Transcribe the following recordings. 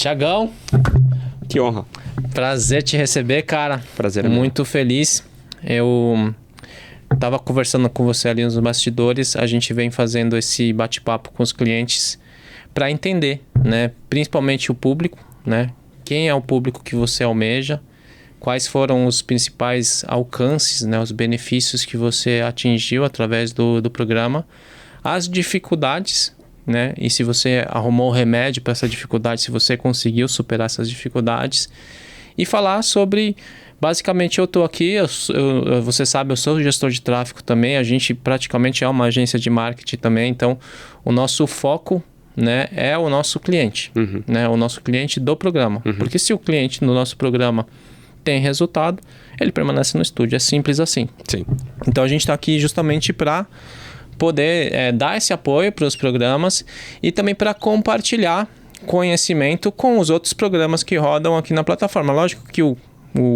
Tiagão. Que honra. Prazer te receber, cara. Prazer é muito feliz. Eu tava conversando com você ali nos bastidores. A gente vem fazendo esse bate-papo com os clientes para entender, né? Principalmente o público, né? Quem é o público que você almeja? Quais foram os principais alcances, né? Os benefícios que você atingiu através do programa? As dificuldades, né? E se você arrumou o remédio para essa dificuldade, se você conseguiu superar essas dificuldades. E falar sobre... Basicamente, eu estou aqui, você sabe, eu sou gestor de tráfego também. A gente praticamente é uma agência de marketing também. Então, o nosso foco, né, é o nosso cliente. Né? O nosso cliente do programa. Porque se o cliente no nosso programa tem resultado, ele permanece no estúdio. É simples assim. Sim. Então, a gente está aqui justamente para poder dar esse apoio para os programas e também para compartilhar conhecimento com os outros programas que rodam aqui na plataforma. Lógico que o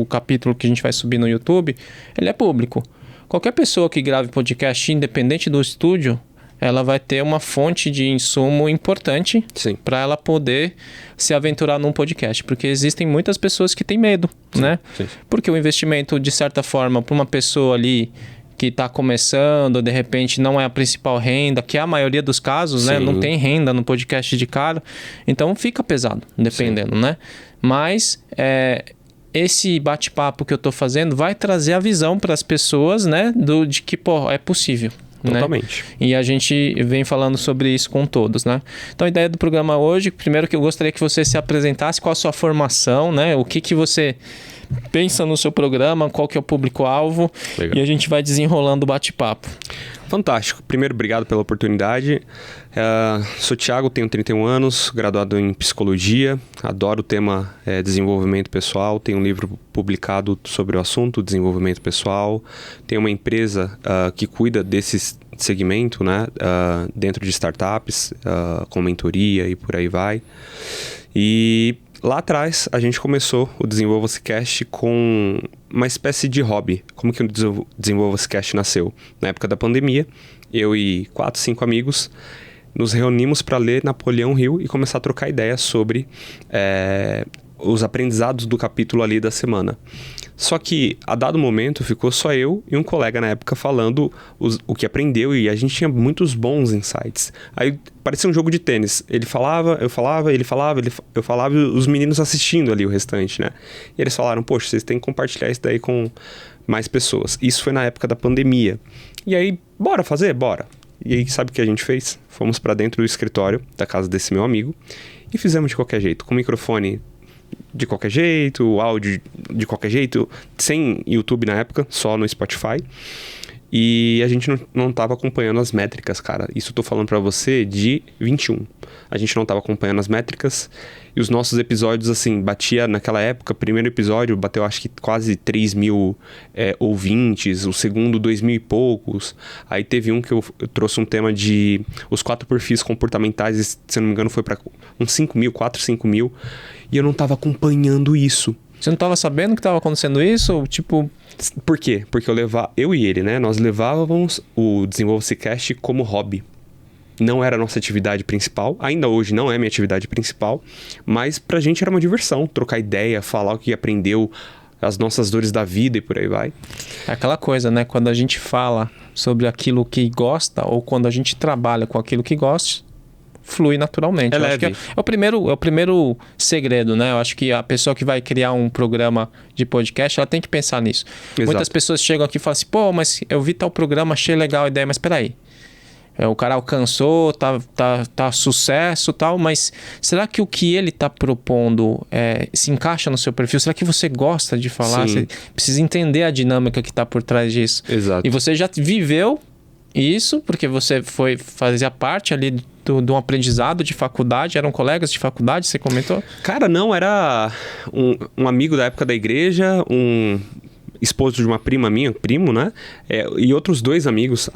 capítulo que a gente vai subir no YouTube, ele é público. Qualquer pessoa que grave podcast, independente do estúdio, ela vai ter uma fonte de insumo importante para ela poder se aventurar num podcast. Porque existem muitas pessoas que têm medo, né? Sim. Porque o investimento, de certa forma, para uma pessoa ali que está começando, de repente não é a principal renda, que é a maioria dos casos, né? Não tem renda no podcast de cara. Então fica pesado, dependendo, né? Mas esse bate-papo que eu estou fazendo vai trazer a visão para as pessoas, né? De que, pô, é possível. Totalmente. Né? E a gente vem falando sobre isso com todos, né? Então a ideia do programa hoje, primeiro que eu gostaria que você se apresentasse, qual a sua formação, né? O que você pensa no seu programa, qual que é o público-alvo. Legal. E a gente vai desenrolando o bate-papo. Fantástico. Primeiro, obrigado pela oportunidade. Sou Thiago, tenho 31 anos, graduado em psicologia, adoro o tema desenvolvimento pessoal, tenho um livro publicado sobre o assunto, desenvolvimento pessoal, tenho uma empresa que cuida desse segmento, né, dentro de startups, com mentoria e por aí vai. E lá atrás, a gente começou o Desenvolva-se Cast com uma espécie de hobby. Como que o Desenvolva-se Cast nasceu? Na época da pandemia, eu e 4, 5 amigos nos reunimos para ler Napoleão Hill e começar a trocar ideias sobre os aprendizados do capítulo ali da semana. Só que, a dado momento, ficou só eu e um colega na época falando o que aprendeu e a gente tinha muitos bons insights. Aí parecia um jogo de tênis. Ele falava, eu falava, ele falava, eu falava e os meninos assistindo ali o restante, né? E eles falaram, poxa, vocês têm que compartilhar isso daí com mais pessoas. Isso foi na época da pandemia. E aí, bora fazer? Bora. E aí, sabe o que a gente fez? Fomos para dentro do escritório da casa desse meu amigo e fizemos de qualquer jeito, com o microfone de qualquer jeito, o áudio de qualquer jeito, sem YouTube na época, só no Spotify. E a gente não estava acompanhando as métricas, cara. Isso eu tô falando para você de 21. A gente não estava acompanhando as métricas. E os nossos episódios, assim, batia naquela época, o primeiro episódio bateu acho que quase 3 mil ouvintes, o segundo 2 mil e poucos. Aí teve um que eu trouxe um tema de os 4 perfis comportamentais, e, se não me engano foi para uns 5 mil, 4, 5 mil. E eu não estava acompanhando isso. Você não estava sabendo que estava acontecendo isso? Tipo... Por quê? Porque eu e ele, né? Nós levávamos o Desenvolva-se Cast como hobby. Não era a nossa atividade principal. Ainda hoje não é minha atividade principal. Mas pra gente era uma diversão. Trocar ideia, falar o que aprendeu, as nossas dores da vida e por aí vai. É aquela coisa, né? Quando a gente fala sobre aquilo que gosta ou quando a gente trabalha com aquilo que gosta, flui naturalmente. Eu acho que é o primeiro segredo, né? Eu acho que a pessoa que vai criar um programa de podcast, ela tem que pensar nisso. Exato. Muitas pessoas chegam aqui e falam assim, pô, mas eu vi tal programa, achei legal a ideia, mas peraí. O cara alcançou, tá sucesso e tal, mas será que o que ele tá propondo se encaixa no seu perfil? Será que você gosta de falar? Sim. Você precisa entender a dinâmica que tá por trás disso. Exato. E você já viveu isso, porque você fazia parte ali de um aprendizado de faculdade, eram colegas de faculdade, você comentou? Cara, não, era um amigo da época da igreja, um esposo de uma prima minha, primo, né? E outros 2 amigos,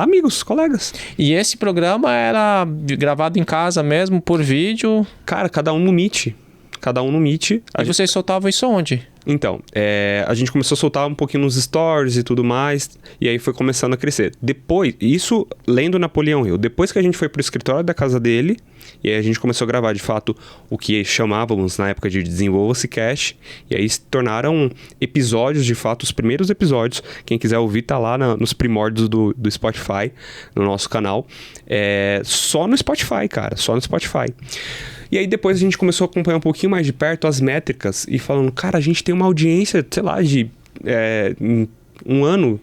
colegas. E esse programa era gravado em casa mesmo, por vídeo? Cara, cada um no Meet. E vocês soltavam isso onde? Então, a gente começou a soltar um pouquinho nos stories e tudo mais, e aí foi começando a crescer. Depois, isso lendo Napoleão Hill, depois que a gente foi pro escritório da casa dele, E aí a gente começou a gravar, de fato, o que chamávamos na época de Desenvolva-se Cast. E aí se tornaram episódios, de fato, os primeiros episódios. Quem quiser ouvir tá lá nos primórdios do Spotify, no nosso canal. Só no Spotify, cara, só no Spotify. E aí depois a gente começou a acompanhar um pouquinho mais de perto as métricas e falando, cara, a gente tem uma audiência, sei lá, de em um ano,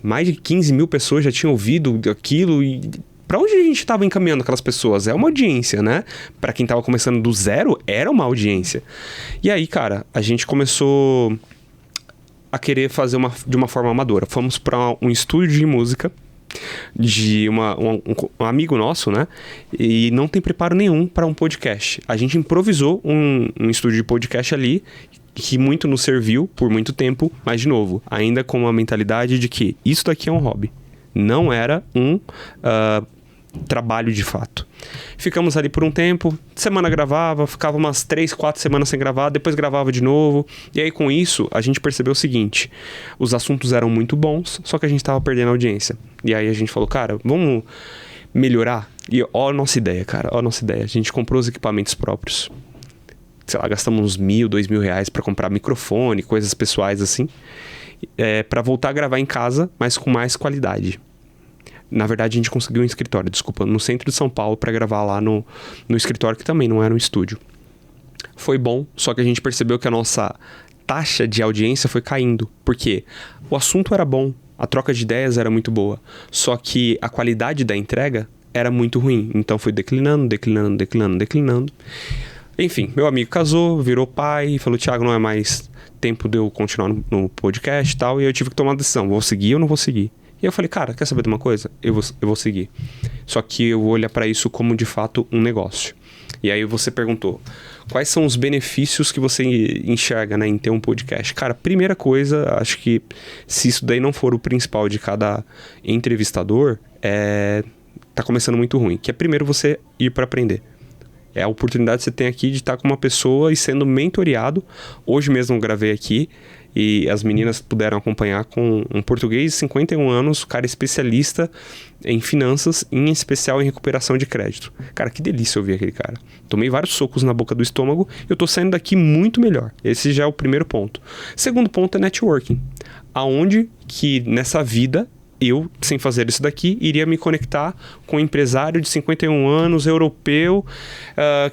mais de 15 mil pessoas já tinham ouvido aquilo. E para onde a gente estava encaminhando aquelas pessoas? É uma audiência, né? Para quem estava começando do zero, era uma audiência. E aí, cara, a gente começou a querer fazer de uma forma amadora. Fomos para um estúdio de música de um amigo nosso, né? E não tem preparo nenhum para um podcast. A gente improvisou um estúdio de podcast ali, que muito nos serviu por muito tempo, mas de novo, ainda com a mentalidade de que isso daqui é um hobby. Não era um trabalho de fato. Ficamos ali por um tempo, semana gravava, ficava umas 3, 4 semanas sem gravar, depois gravava de novo. E aí com isso, a gente percebeu o seguinte: os assuntos eram muito bons, só que a gente estava perdendo a audiência. E aí a gente falou, cara, vamos melhorar? E ó a nossa ideia, cara, ó a nossa ideia. A gente comprou os equipamentos próprios. Sei lá, gastamos uns R$1.000, R$2.000 para comprar microfone, coisas pessoais assim, para voltar a gravar em casa, mas com mais qualidade. Na verdade, a gente conseguiu um escritório, no centro de São Paulo, para gravar lá no escritório, que também não era um estúdio. Foi bom, só que a gente percebeu que a nossa taxa de audiência foi caindo. Por quê? O assunto era bom, a troca de ideias era muito boa, só que a qualidade da entrega era muito ruim. Então foi declinando. Enfim, meu amigo casou, virou pai, falou, Thiago, não é mais tempo de eu continuar no podcast e tal, e eu tive que tomar uma decisão, vou seguir ou não vou seguir? E eu falei, cara, quer saber de uma coisa? Eu vou seguir. Só que eu vou olhar para isso como, de fato, um negócio. E aí você perguntou, quais são os benefícios que você enxerga, né, em ter um podcast? Cara, primeira coisa, acho que se isso daí não for o principal de cada entrevistador, tá começando muito ruim. Que é primeiro você ir para aprender. É a oportunidade que você tem aqui de estar com uma pessoa e sendo mentoreado. Hoje mesmo eu gravei aqui e as meninas puderam acompanhar com um português de 51 anos, cara especialista em finanças, em especial em recuperação de crédito. Cara, que delícia ouvir aquele cara. Tomei vários socos na boca do estômago e eu tô saindo daqui muito melhor. Esse já é o primeiro ponto. Segundo ponto é networking. Aonde que nessa vida eu, sem fazer isso daqui, iria me conectar com um empresário de 51 anos, europeu,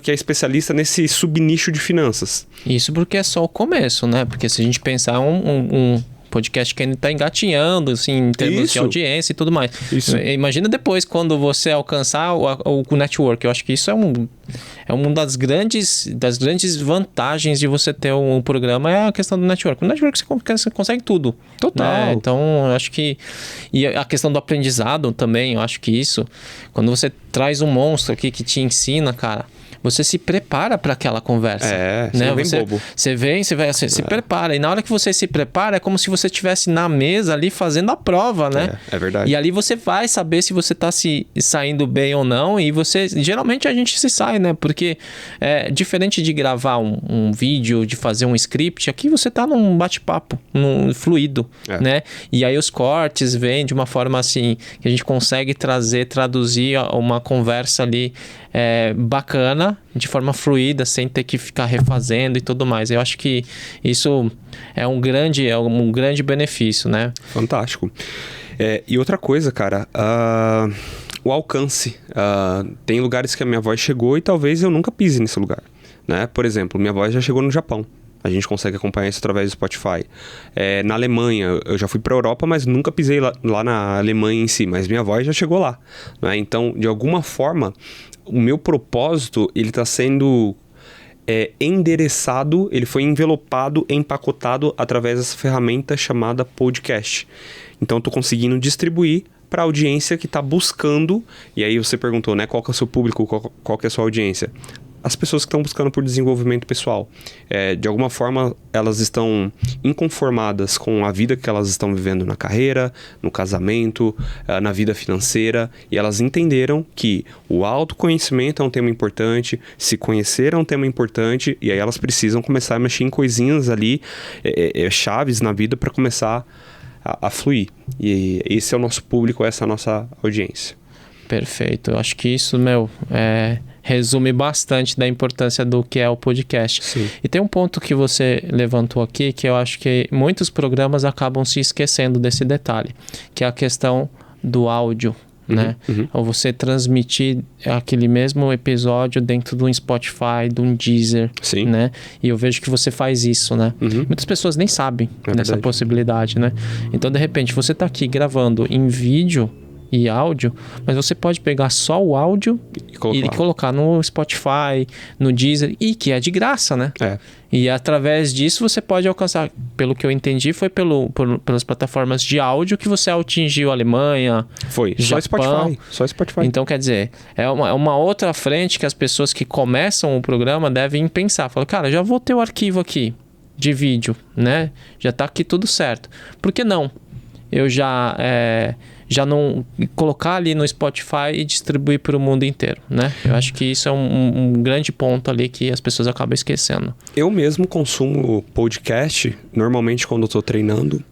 que é especialista nesse subnicho de finanças. Isso porque é só o começo, né? Porque se a gente pensar um podcast que ainda está engatinhando, assim, em termos de audiência e tudo mais. Isso. Imagina depois, quando você alcançar o network. Eu acho que isso é uma das grandes vantagens de você ter um programa, é a questão do network. No network você consegue tudo. Total. Né? Então, eu acho que... E a questão do aprendizado também, eu acho que isso... Quando você traz um monstro aqui que te ensina, cara... Você se prepara para aquela conversa. Você não vem bobo. Você se prepara. E na hora que você se prepara, é como se você estivesse na mesa ali fazendo a prova, né? É verdade. E ali você vai saber se você está se saindo bem ou não. E você... Geralmente a gente se sai, né? Porque diferente de gravar um vídeo, de fazer um script, aqui você está num bate-papo, num fluido, né? E aí os cortes vêm de uma forma assim, que a gente consegue traduzir uma conversa ali bacana, de forma fluida, sem ter que ficar refazendo e tudo mais. Eu acho que isso é um grande benefício, né? Fantástico. E outra coisa, cara, o alcance. Tem lugares que a minha voz chegou e talvez eu nunca pise nesse lugar, né? Por exemplo, minha voz já chegou no Japão. A gente consegue acompanhar isso através do Spotify. Na Alemanha, eu já fui para a Europa, mas nunca pisei lá na Alemanha em si. Mas minha voz já chegou lá, né? Então, de alguma forma, o meu propósito, ele está sendo endereçado, ele foi envelopado, empacotado através dessa ferramenta chamada podcast. Então, eu estou conseguindo distribuir para a audiência que está buscando. E aí você perguntou, né? Qual que é o seu público, qual que é a sua audiência? As pessoas que estão buscando por desenvolvimento pessoal. De alguma forma, elas estão inconformadas com a vida que elas estão vivendo na carreira, no casamento, na vida financeira, e elas entenderam que o autoconhecimento é um tema importante, se conhecer é um tema importante, e aí elas precisam começar a mexer em coisinhas ali, chaves na vida para começar a fluir. E esse é o nosso público, essa é a nossa audiência. Perfeito. Eu acho que isso, resume bastante da importância do que é o podcast. Sim. E tem um ponto que você levantou aqui que eu acho que muitos programas acabam se esquecendo desse detalhe, que é a questão do áudio, né? Ou você transmitir aquele mesmo episódio dentro de um Spotify, de um Deezer, Sim. né? E eu vejo que você faz isso, né? Muitas pessoas nem sabem dessa possibilidade, né? Então, de repente, você tá aqui gravando em vídeo e áudio, mas você pode pegar só o áudio e colocar no Spotify, no Deezer, e que é de graça, né? E através disso você pode alcançar, pelo que eu entendi, foi pelas plataformas de áudio que você atingiu a Alemanha, Foi, Japão. Só Spotify. Então, quer dizer, é uma outra frente que as pessoas que começam o programa devem pensar. Falam, cara, já vou ter o arquivo aqui de vídeo, né? Já tá aqui tudo certo. Por que não? Eu já não colocar ali no Spotify e distribuir para o mundo inteiro, né? Eu acho que isso é um grande ponto ali que as pessoas acabam esquecendo. Eu mesmo consumo podcast normalmente quando eu tô treinando,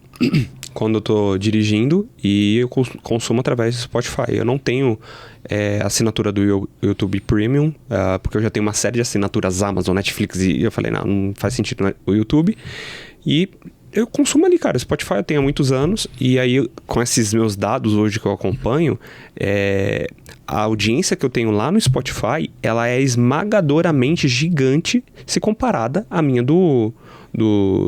quando eu tô dirigindo, e eu consumo através do Spotify. Eu não tenho assinatura do YouTube Premium, porque eu já tenho uma série de assinaturas Amazon, Netflix, e eu falei, não faz sentido o YouTube. E eu consumo ali, cara. Spotify eu tenho há muitos anos. E aí, com esses meus dados hoje que eu acompanho, a audiência que eu tenho lá no Spotify, ela é esmagadoramente gigante se comparada à minha do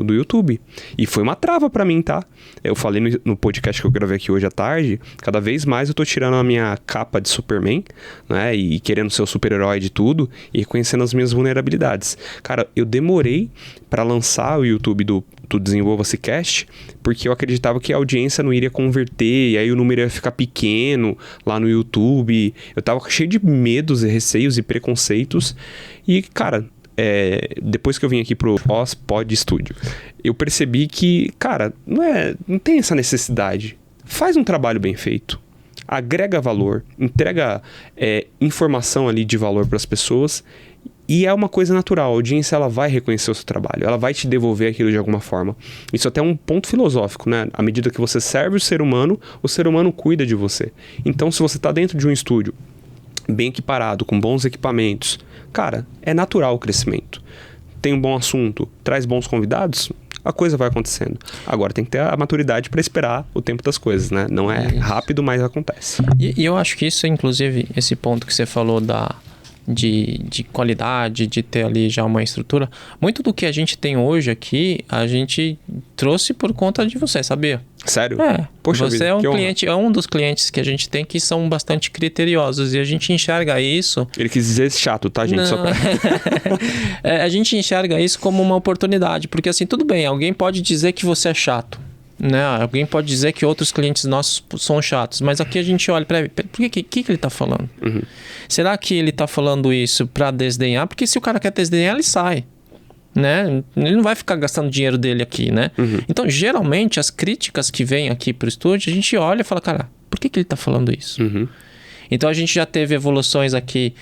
YouTube. E foi uma trava pra mim, tá? Eu falei no podcast que eu gravei aqui hoje à tarde, cada vez mais eu tô tirando a minha capa de Superman, né? E querendo ser o super-herói de tudo e reconhecendo as minhas vulnerabilidades. Cara, eu demorei pra lançar o YouTube do Desenvolva-se Cast, porque eu acreditava que a audiência não iria converter, e aí o número ia ficar pequeno lá no YouTube. Eu tava cheio de medos e receios e preconceitos. E, cara, depois que eu vim aqui pro Pod Studio, eu percebi que, cara, não tem essa necessidade. Faz um trabalho bem feito, agrega valor, entrega informação ali de valor para as pessoas, e é uma coisa natural. A audiência, ela vai reconhecer o seu trabalho, ela vai te devolver aquilo de alguma forma. Isso até é um ponto filosófico, né? À medida que você serve o ser humano cuida de você. Então, se você tá dentro de um estúdio bem equiparado, com bons equipamentos, cara, é natural o crescimento. Tem um bom assunto, traz bons convidados, a coisa vai acontecendo. Agora tem que ter a maturidade para esperar o tempo das coisas, né? Não é rápido, mas acontece. E eu acho que isso, inclusive, esse ponto que você falou de qualidade, de ter ali já uma estrutura, muito do que a gente tem hoje aqui, a gente trouxe por conta de você, sabia? Sério? Poxa, você é um cliente, é um dos clientes que a gente tem que são bastante criteriosos, e a gente enxerga isso... Ele quis dizer chato, tá, gente? Não. Só pra... a gente enxerga isso como uma oportunidade, porque assim, tudo bem, alguém pode dizer que você é chato, né? Alguém pode dizer que outros clientes nossos são chatos, mas aqui a gente olha para ele, por que ele está falando? Será que ele está falando isso para desdenhar? Porque se o cara quer desdenhar, ele sai, né? Ele não vai ficar gastando dinheiro dele aqui, né? Então, geralmente, as críticas que vêm aqui para o estúdio, a gente olha e fala, cara, por que ele está falando isso? Então, a gente já teve evoluções aqui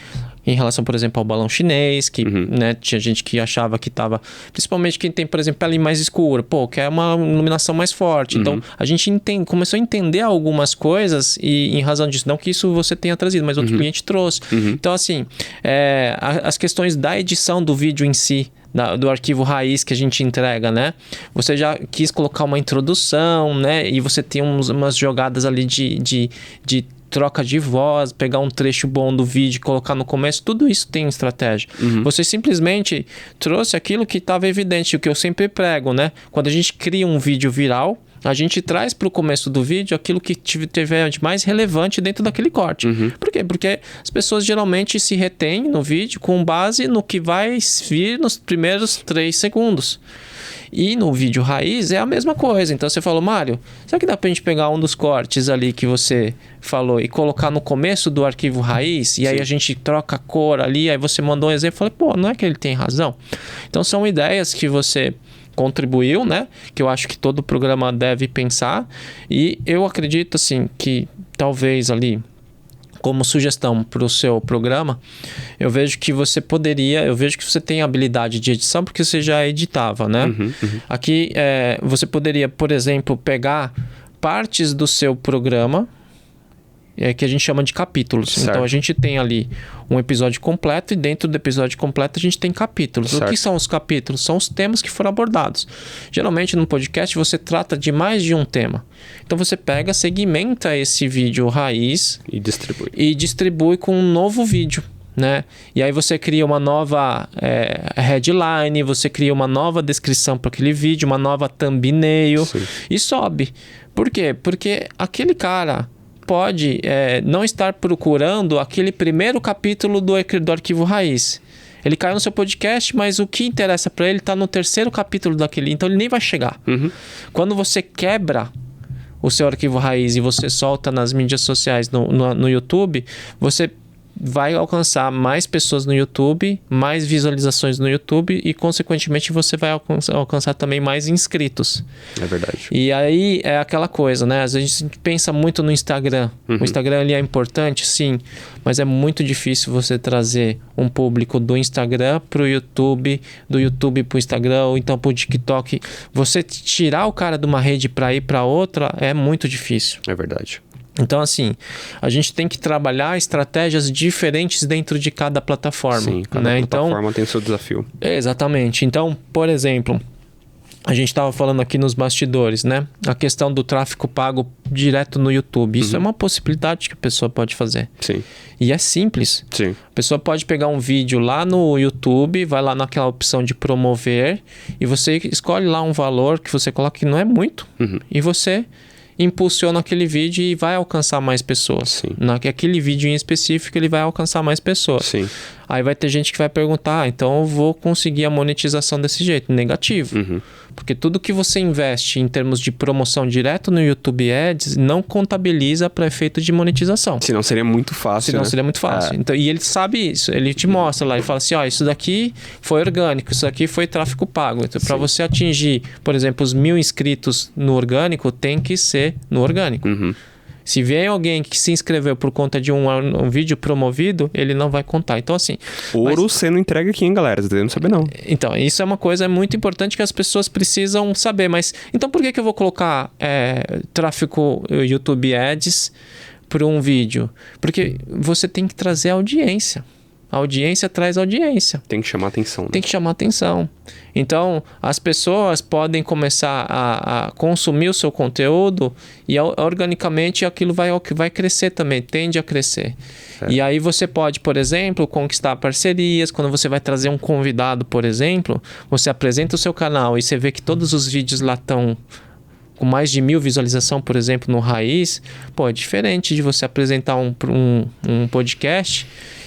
em relação, por exemplo, ao balão chinês, que né, tinha gente que achava que estava... Principalmente quem tem, por exemplo, pele mais escura. Quer uma iluminação mais forte. Então, a gente começou a entender algumas coisas e em razão disso, não que isso você tenha trazido, mas outro cliente trouxe. Então, assim, as questões da edição do vídeo em si, do arquivo raiz que a gente entrega, né? Você já quis colocar uma introdução, né? E você tem umas jogadas ali de troca de voz, pegar um trecho bom do vídeo, colocar no começo, tudo isso tem estratégia. Você simplesmente trouxe aquilo que estava evidente, o que eu sempre prego, né? Quando a gente cria um vídeo viral, a gente traz para o começo do vídeo aquilo que tiver de mais relevante dentro daquele corte. Por quê? Porque as pessoas geralmente se retêm no vídeo com base no que vai vir nos primeiros 3 segundos. E no vídeo raiz é a mesma coisa. Então você falou, Mário, será que dá pra gente pegar um dos cortes ali que você falou e colocar no começo do arquivo raiz? E aí a gente troca a cor ali, aí você mandou um exemplo. Eu falei, não é que ele tem razão? Então são ideias que você contribuiu, né? Que eu acho que todo programa deve pensar. E eu acredito, assim, que talvez ali, como sugestão para o seu programa, eu vejo que você tem habilidade de edição, porque você já editava, né? Aqui, você poderia, por exemplo, pegar partes do seu programa que a gente chama de capítulos. Certo. Então a gente tem ali um episódio completo e dentro do episódio completo a gente tem capítulos. Certo. O que são os capítulos? São os temas que foram abordados. Geralmente no podcast você trata de mais de um tema. Então você pega, segmenta esse vídeo raiz e distribui com um novo vídeo. Né? E aí você cria uma nova headline, você cria uma nova descrição para aquele vídeo, uma nova thumbnail. Sim. E sobe. Por quê? Porque aquele cara pode não estar procurando aquele primeiro capítulo do arquivo raiz. Ele caiu no seu podcast, mas o que interessa para ele está no terceiro capítulo daquele, então ele nem vai chegar. Uhum. Quando você quebra o seu arquivo raiz e você solta nas mídias sociais, no YouTube, você vai alcançar mais pessoas no YouTube, mais visualizações no YouTube e, consequentemente, você vai alcançar também mais inscritos. É verdade. E aí é aquela coisa, né? Às vezes a gente pensa muito no Instagram. Uhum. O Instagram ali é importante, sim, mas é muito difícil você trazer um público do Instagram para o YouTube, do YouTube para o Instagram ou então para o TikTok. Você tirar o cara de uma rede para ir para outra é muito difícil. É verdade. Então, assim, a gente tem que trabalhar estratégias diferentes dentro de cada plataforma. Sim, cada plataforma tem o seu desafio. Exatamente. Então, por exemplo, a gente estava falando aqui nos bastidores, né? A questão do tráfego pago direto no YouTube. Isso é uma possibilidade que a pessoa pode fazer. Sim. E é simples. Sim. A pessoa pode pegar um vídeo lá no YouTube, vai lá naquela opção de promover e você escolhe lá um valor que você coloca que não é muito e você impulsiona aquele vídeo e vai alcançar mais pessoas. Sim. Naquele vídeo em específico ele vai alcançar mais pessoas. Sim. Aí vai ter gente que vai perguntar, então eu vou conseguir a monetização desse jeito. Negativo. Porque tudo que você investe em termos de promoção direto no YouTube Ads não contabiliza para efeito de monetização. Senão seria muito fácil, Senão seria muito fácil. Então, e ele sabe isso, ele te mostra lá, ele fala assim, ó, isso daqui foi orgânico, isso daqui foi tráfego pago. Então, para você atingir, por exemplo, os 1.000 inscritos no orgânico, tem que ser no orgânico. Se vier alguém que se inscreveu por conta de um vídeo promovido, ele não vai contar. Então, assim... Ouro sendo entregue aqui, hein, galera? Vocês não sabem, não. Então, isso é uma coisa muito importante que as pessoas precisam saber. Mas, então, por que eu vou colocar tráfego YouTube Ads para um vídeo? Porque você tem que trazer audiência. A audiência traz audiência. Tem que chamar atenção. Né? Tem que chamar atenção. Então, as pessoas podem começar a consumir o seu conteúdo e organicamente aquilo vai crescer também, tende a crescer. E aí você pode, por exemplo, conquistar parcerias. Quando você vai trazer um convidado, por exemplo, você apresenta o seu canal e você vê que todos os vídeos lá estão com mais de 1.000 visualizações, por exemplo, no Raiz. Pô, é diferente de você apresentar um podcast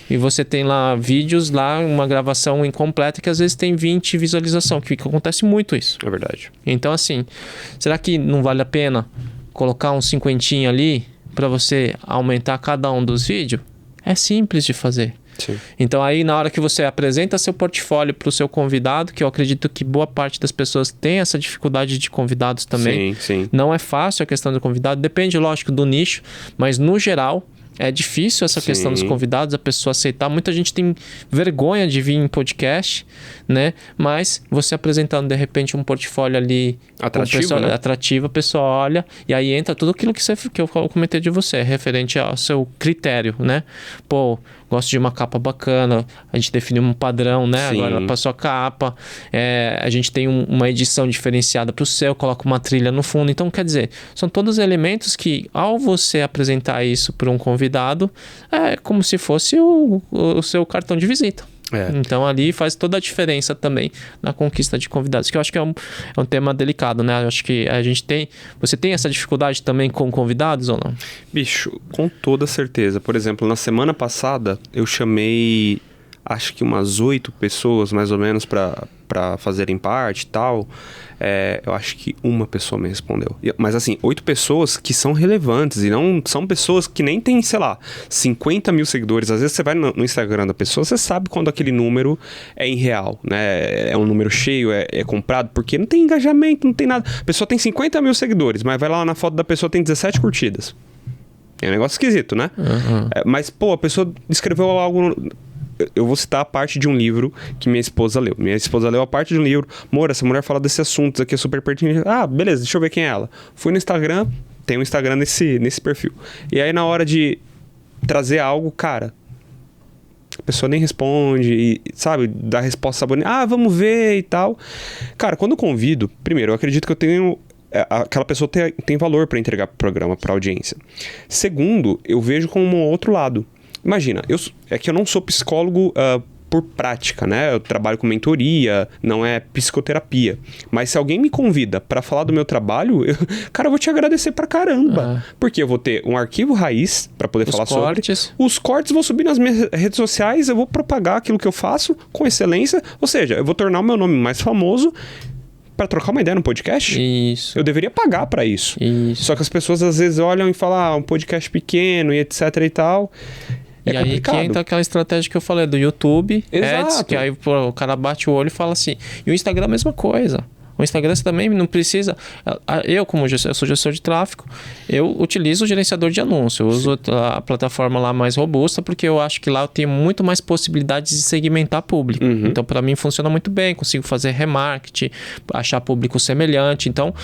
e você tem lá vídeos, lá uma gravação incompleta que às vezes tem 20 visualizações, que acontece muito isso. É verdade. Então, assim, será que não vale a pena colocar um 50 ali para você aumentar cada um dos vídeos? É simples de fazer. Sim. Então, aí na hora que você apresenta seu portfólio para o seu convidado, que eu acredito que boa parte das pessoas tem essa dificuldade de convidados também. Sim. Não é fácil a questão do convidado, depende, lógico, do nicho, mas no geral... É difícil essa questão dos convidados, a pessoa aceitar. Muita gente tem vergonha de vir em podcast, né? Mas você apresentando, de repente, um portfólio ali atrativo, a pessoa olha e aí entra tudo aquilo que eu comentei de você, referente ao seu critério, né? Pô, gosto de uma capa bacana, a gente definiu um padrão, né? Sim. Agora passou a capa, a gente tem uma edição diferenciada para o seu, coloca uma trilha no fundo. Então, quer dizer, são todos elementos que, ao você apresentar isso para um convidado, é como se fosse o seu cartão de visita. Então ali faz toda a diferença também na conquista de convidados, que eu acho que é um tema delicado, né? Eu acho que você tem essa dificuldade também com convidados ou não? Bicho, com toda certeza. Por exemplo, na semana passada eu chamei acho que umas 8 pessoas mais ou menos para fazerem parte e tal. Eu acho que uma pessoa me respondeu. Mas assim, 8 pessoas que são relevantes e não são pessoas que nem tem, sei lá, 50 mil seguidores. Às vezes você vai no Instagram da pessoa, você sabe quando aquele número é irreal, né? É um número cheio, é comprado, porque não tem engajamento, não tem nada. A pessoa tem 50 mil seguidores, mas vai lá na foto da pessoa, tem 17 curtidas. É um negócio esquisito, né? Mas, pô, a pessoa escreveu algo... Eu vou citar a parte de um livro que minha esposa leu. Minha esposa leu a parte de um livro. Amor, essa mulher fala desses assuntos aqui, é super pertinente. Ah, beleza, deixa eu ver quem é ela. Fui no Instagram, tem um Instagram nesse perfil. E aí na hora de trazer algo, cara, a pessoa nem responde, e, sabe, dá resposta sabonete, vamos ver e tal. Cara, quando eu convido, primeiro, eu acredito que eu tenho... aquela pessoa tem valor para entregar pro programa, pra audiência. Segundo, eu vejo como um outro lado. Imagina, é que eu não sou psicólogo por prática, né? Eu trabalho com mentoria, não é psicoterapia. Mas se alguém me convida para falar do meu trabalho, cara, eu vou te agradecer pra caramba. Porque eu vou ter um arquivo raiz para poder falar sobre. Os cortes vou subir nas minhas redes sociais, eu vou propagar aquilo que eu faço com excelência. Ou seja, eu vou tornar o meu nome mais famoso para trocar uma ideia no podcast. Isso. Eu deveria pagar para isso. Só que as pessoas às vezes olham e falam, um podcast pequeno e etc e tal. E aí que entra aquela estratégia que eu falei do YouTube, Exato. Ads, que aí o cara bate o olho e fala assim. E o Instagram é a mesma coisa. O Instagram você também não precisa... Eu, como eu sou gestor de tráfego, eu utilizo o gerenciador de anúncio. Eu uso a plataforma lá mais robusta, porque eu acho que lá eu tenho muito mais possibilidades de segmentar público. Então, para mim, funciona muito bem. Consigo fazer remarketing, achar público semelhante. Então,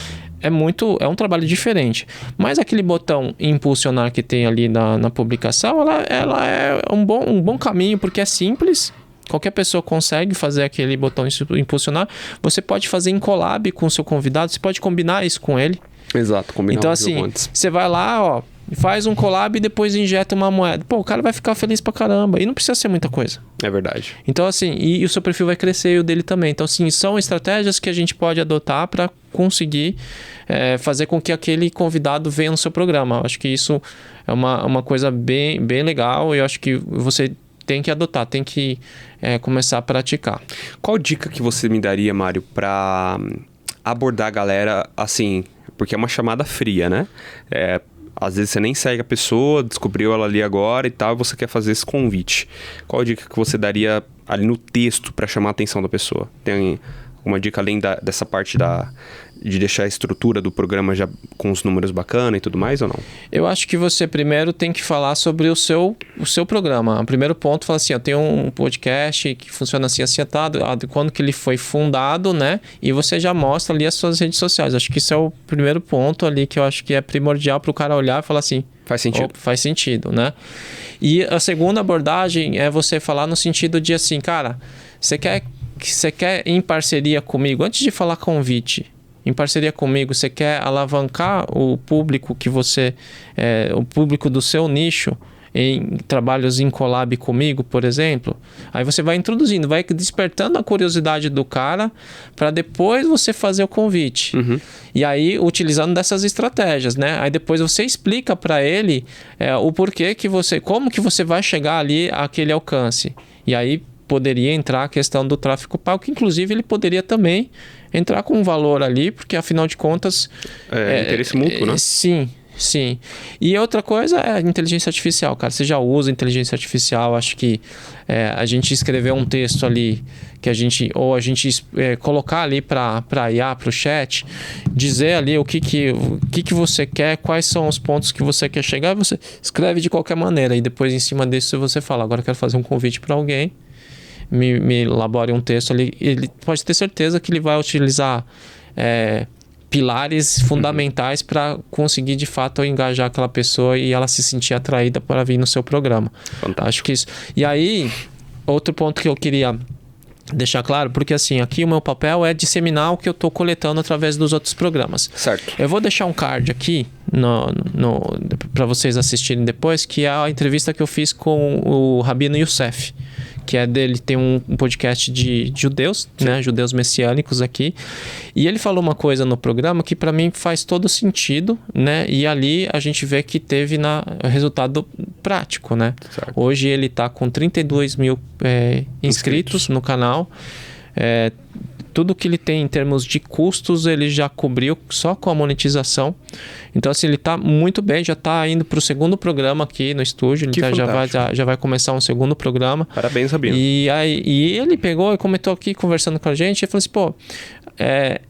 é um trabalho diferente. Mas aquele botão impulsionar que tem ali na publicação, ela é um bom caminho, porque é simples. Qualquer pessoa consegue fazer aquele botão impulsionar. Você pode fazer em collab com o seu convidado, você pode combinar isso com ele. Exato, combinar. Então assim, você vai lá, faz um collab e depois injeta uma moeda. Pô, o cara vai ficar feliz pra caramba. E não precisa ser muita coisa. É verdade. Então assim, e o seu perfil vai crescer e o dele também. Então assim, são estratégias que a gente pode adotar para conseguir fazer com que aquele convidado venha no seu programa. Eu acho que isso é uma coisa bem legal e eu acho que você tem que adotar, tem que começar a praticar. Qual dica que você me daria, Mário, para abordar a galera assim? Porque é uma chamada fria, né? Às vezes você nem segue a pessoa, descobriu ela ali agora e tal, e você quer fazer esse convite. Qual dica que você daria ali no texto para chamar a atenção da pessoa? Tem alguma dica além dessa parte de deixar a estrutura do programa já com os números bacanas e tudo mais ou não? Eu acho que você primeiro tem que falar sobre o seu programa. O primeiro ponto, fala assim, eu tenho um podcast que funciona assim, assentado, quando que ele foi fundado, né? E você já mostra ali as suas redes sociais. Acho que isso é o primeiro ponto ali que eu acho que é primordial para o cara olhar e falar assim... Faz sentido. Faz sentido, né? E a segunda abordagem é você falar no sentido de assim, cara, você quer ir em parceria comigo, antes de falar convite, em parceria comigo, você quer alavancar o público o público do seu nicho em trabalhos em collab comigo, por exemplo, aí você vai introduzindo, vai despertando a curiosidade do cara para depois você fazer o convite. E aí, utilizando dessas estratégias, né? Aí depois você explica para ele o porquê como que você vai chegar ali àquele alcance. E aí poderia entrar a questão do tráfego pago, que inclusive ele poderia também entrar com um valor ali, porque afinal de contas... interesse mútuo, né? Sim. E outra coisa é a inteligência artificial, cara. Você já usa inteligência artificial, acho que a gente escrever um texto ali, que a gente colocar ali para IA, para o chat, dizer ali o que você quer, quais são os pontos que você quer chegar, você escreve de qualquer maneira, e depois em cima disso você fala, agora eu quero fazer um convite para alguém, me elabore um texto ali, ele pode ter certeza que ele vai utilizar pilares fundamentais para conseguir de fato engajar aquela pessoa e ela se sentir atraída para vir no seu programa. Fantástico. Acho que isso. E aí, outro ponto que eu queria deixar claro, porque assim, aqui o meu papel é disseminar o que eu estou coletando através dos outros programas. Certo. Eu vou deixar um card aqui para vocês assistirem depois, que é a entrevista que eu fiz com o Rabino Youssef, que é dele, tem um podcast de judeus, né, judeus messiânicos aqui, e ele falou uma coisa no programa que para mim faz todo sentido, né, e ali a gente vê que teve resultado prático, né. Certo. Hoje ele está com 32 mil inscritos no canal, tudo que ele tem em termos de custos ele já cobriu só com a monetização. Então assim, ele está muito bem, já está indo para o segundo programa aqui no estúdio, ele já vai começar um segundo programa. Parabéns, Rabino. E ele pegou e comentou aqui, conversando com a gente, e falou assim, pô,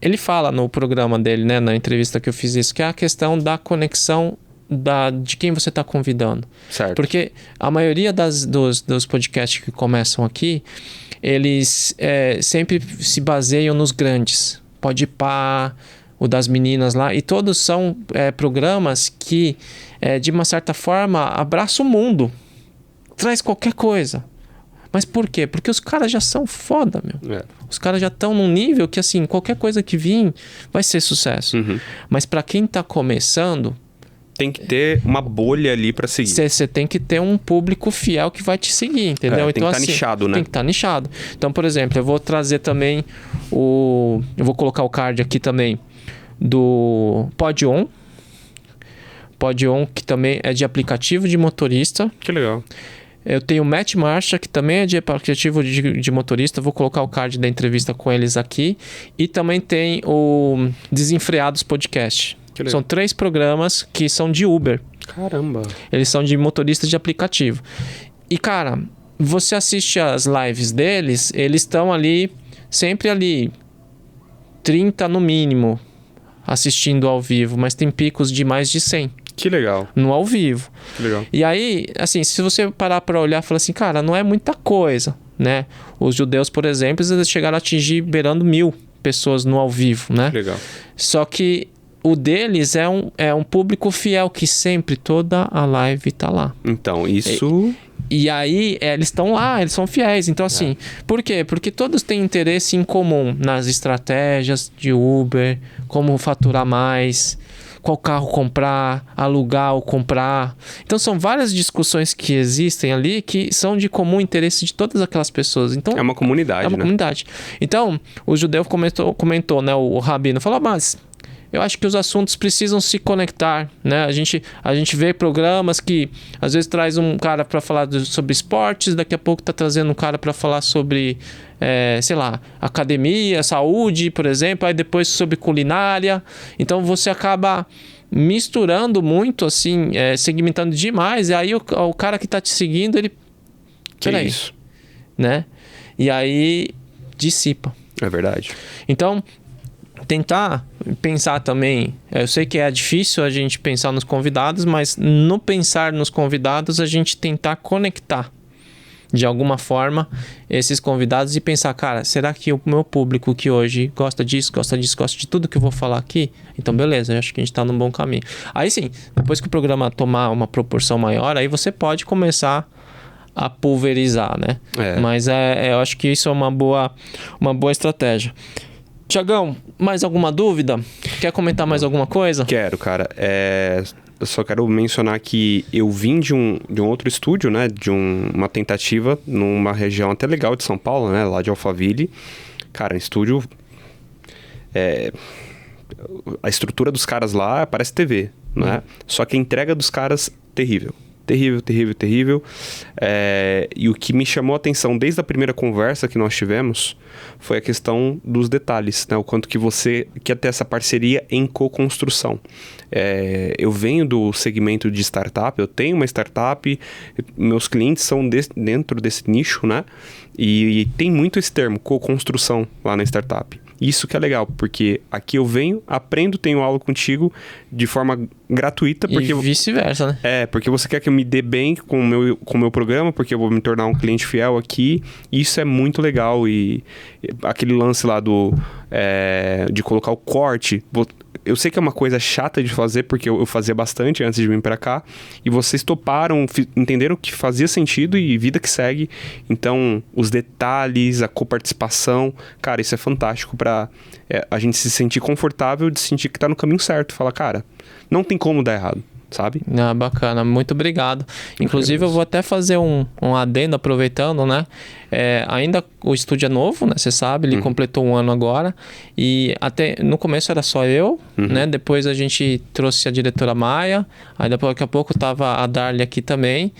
ele fala no programa dele, né, na entrevista que eu fiz isso, que é a questão da conexão de quem você está convidando. Certo. Porque a maioria dos podcasts que começam aqui, eles sempre se baseiam nos grandes. Podpah, o das meninas lá, e todos são programas que, de uma certa forma, abraçam o mundo. Traz qualquer coisa. Mas por quê? Porque os caras já são foda, meu. Os caras já estão num nível que, assim, qualquer coisa que vir vai ser sucesso. Mas para quem tá começando... Tem que ter uma bolha ali para seguir. Você tem que ter um público fiel que vai te seguir, entendeu? Tem que estar nichado, né? Tem que estar nichado. Então, por exemplo, eu vou trazer também eu vou colocar o card aqui também do PodOn. PodOn, que também é de aplicativo de motorista. Que legal. Eu tenho o Matt Marcha, que também é de aplicativo de motorista. Vou colocar o card da entrevista com eles aqui. E também tem o Desenfreados Podcast. São 3 programas que são de Uber. Caramba! Eles são de motoristas de aplicativo. E, cara, você assiste as lives deles, eles estão ali, sempre ali, 30 no mínimo, assistindo ao vivo. Mas tem picos de mais de 100. Que legal. No ao vivo. Que legal. E aí, assim, se você parar para olhar e falar assim, cara, não é muita coisa, né? Os judeus, por exemplo, eles chegaram a atingir beirando 1000 pessoas no ao vivo, né? Que legal. Só que o deles é um público fiel que sempre, toda a live tá lá. Então, isso... E aí, eles estão lá, eles são fiéis. Então, assim, por quê? Porque todos têm interesse em comum nas estratégias de Uber, como faturar mais, qual carro comprar, alugar ou comprar. Então, são várias discussões que existem ali que são de comum interesse de todas aquelas pessoas. Então, é uma comunidade, É uma comunidade. Então, o judeu comentou, né? O rabino falou, mas... eu acho que os assuntos precisam se conectar, né? A gente vê programas que às vezes traz um cara para falar sobre esportes, daqui a pouco tá trazendo um cara para falar sobre, sei lá, academia, saúde, por exemplo, aí depois sobre culinária. Então você acaba misturando muito, assim, segmentando demais, e aí o cara que tá te seguindo, ele... peraí, isso? Né? E aí dissipa. É verdade. Então... tentar pensar também, eu sei que é difícil a gente pensar nos convidados, mas no pensar nos convidados a gente tentar conectar de alguma forma esses convidados e pensar, cara, será que o meu público que hoje gosta disso, gosta de tudo que eu vou falar aqui? Então beleza, eu acho que a gente tá num bom caminho. Aí sim, depois que o programa tomar uma proporção maior, aí você pode começar a pulverizar, né? Mas eu acho que isso é uma boa estratégia. Tiagão, mais alguma dúvida? Quer comentar mais alguma coisa? Quero, cara. Eu só quero mencionar que eu vim de um outro estúdio, né? De uma tentativa numa região até legal de São Paulo, né? Lá de Alphaville. Cara, estúdio... a estrutura dos caras lá parece TV, né? Só que a entrega dos caras, terrível. Terrível. E o que me chamou a atenção desde a primeira conversa que nós tivemos foi a questão dos detalhes, né? O quanto que você quer ter essa parceria em co-construção. Eu venho do segmento de startup, eu tenho uma startup, meus clientes são dentro desse nicho, né? E tem muito esse termo, co-construção, lá na startup. Isso que é legal, porque aqui eu venho, aprendo, tenho aula contigo de forma gratuita. Porque e vice-versa, né? Porque você quer que eu me dê bem com o meu programa, porque eu vou me tornar um cliente fiel aqui. Isso é muito legal. E aquele lance lá de colocar o corte... Eu sei que é uma coisa chata de fazer, porque eu fazia bastante antes de vir pra cá. E vocês toparam, entenderam que fazia sentido e vida que segue. Então, os detalhes, a coparticipação... Cara, isso é fantástico pra a gente se sentir confortável, de sentir que tá no caminho certo. Fala, cara, não tem como dar errado, sabe? Bacana, muito obrigado. Inclusive, eu vou até fazer um adendo, aproveitando, né? Ainda o estúdio é novo, né? Você sabe, ele completou 1 ano agora. E até no começo era só eu, né? Depois a gente trouxe a diretora Maia. Aí daqui a pouco tava a Darly aqui também.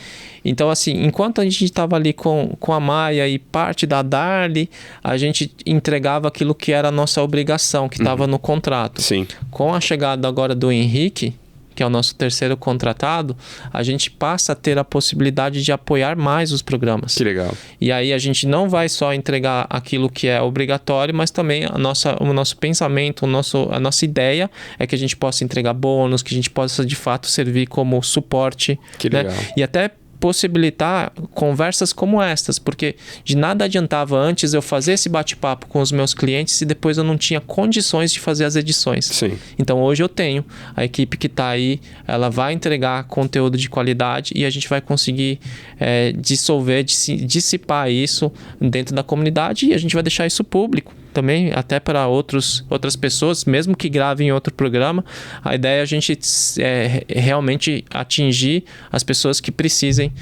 Então, assim, enquanto a gente estava ali com a Maia e parte da Darly, a gente entregava aquilo que era a nossa obrigação, que estava no contrato. Sim. Com a chegada agora do Henrique, que é o nosso terceiro contratado, a gente passa a ter a possibilidade de apoiar mais os programas. Que legal. E aí a gente não vai só entregar aquilo que é obrigatório, mas também o nosso pensamento, a nossa ideia é que a gente possa entregar bônus, que a gente possa de fato servir como suporte. Que legal. E até possibilitar conversas como estas, porque de nada adiantava antes eu fazer esse bate-papo com os meus clientes e depois eu não tinha condições de fazer as edições. Sim. Então hoje eu tenho a equipe que está aí, ela vai entregar conteúdo de qualidade e a gente vai conseguir dissolver, dissipar isso dentro da comunidade e a gente vai deixar isso público também, até para outras pessoas, mesmo que gravem em outro programa. A ideia é a gente realmente atingir as pessoas que precisem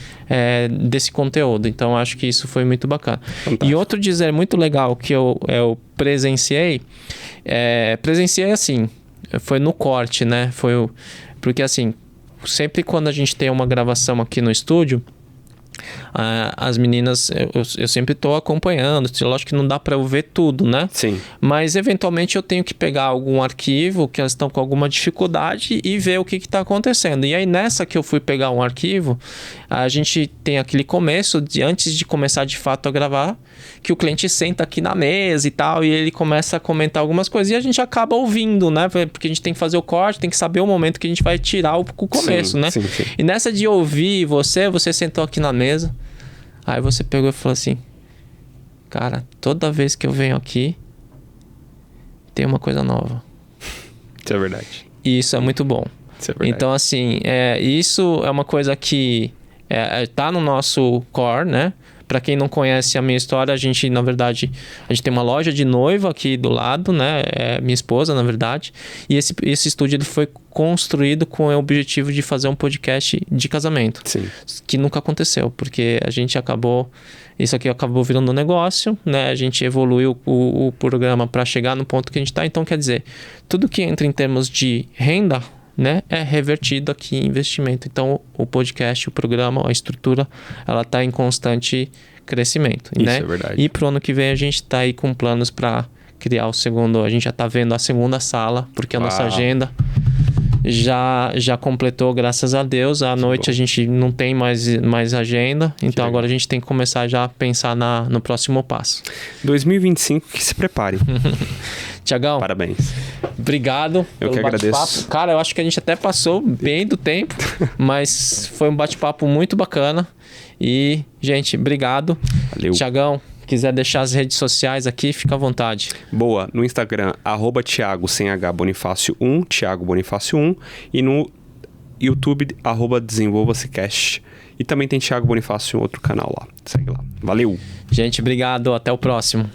desse conteúdo. Então, acho que isso foi muito bacana. Fantástico. E outro dizer muito legal que eu presenciei assim, foi no corte, né? Porque assim, sempre quando a gente tem uma gravação aqui no estúdio, as meninas, eu sempre estou acompanhando. Lógico que não dá para eu ver tudo, né? Sim. Mas eventualmente eu tenho que pegar algum arquivo que elas estão com alguma dificuldade e ver o que está acontecendo. E aí nessa que eu fui pegar um arquivo, a gente tem aquele começo, antes de começar de fato a gravar, que o cliente senta aqui na mesa e tal, e ele começa a comentar algumas coisas e a gente acaba ouvindo, né? Porque a gente tem que fazer o corte, tem que saber o momento que a gente vai tirar o começo, né? Sim. E nessa de ouvir você sentou aqui na mesa, aí você pegou e falou assim: cara, toda vez que eu venho aqui tem uma coisa nova. Isso é verdade. E isso é muito bom. Isso é verdade. Então, assim, isso é uma coisa que tá no nosso core, né? Para quem não conhece a minha história, na verdade, a gente tem uma loja de noiva aqui do lado, né? É minha esposa, na verdade. E esse estúdio ele foi construído com o objetivo de fazer um podcast de casamento. Sim. Que nunca aconteceu, porque isso aqui acabou virando um negócio, né? A gente evoluiu o programa para chegar no ponto que a gente está. Então, quer dizer, tudo que entra em termos de renda, né, é revertido aqui em investimento. Então, o podcast, o programa, a estrutura, ela está em constante crescimento. Isso né? É verdade. E para o ano que vem a gente está aí com planos para criar o segundo. A gente já está vendo a segunda sala, porque a nossa agenda já completou, graças a Deus. À noite a gente não tem mais agenda, então agora a gente tem que começar já a pensar no próximo passo. 2025, que se prepare. Tiagão, parabéns. Obrigado. Eu que agradeço. Cara, eu acho que a gente até passou bem do tempo, mas foi um bate-papo muito bacana. E, gente, obrigado. Valeu. Tiagão, quiser deixar as redes sociais aqui, fica à vontade. Boa. No Instagram, @Thiago sem H Bonifácio 1, Thiago Bonifácio 1. E no YouTube, @Desenvolva-se-Cast. E também tem Thiago Bonifácio em outro canal lá. Segue lá. Valeu. Gente, obrigado. Até o próximo.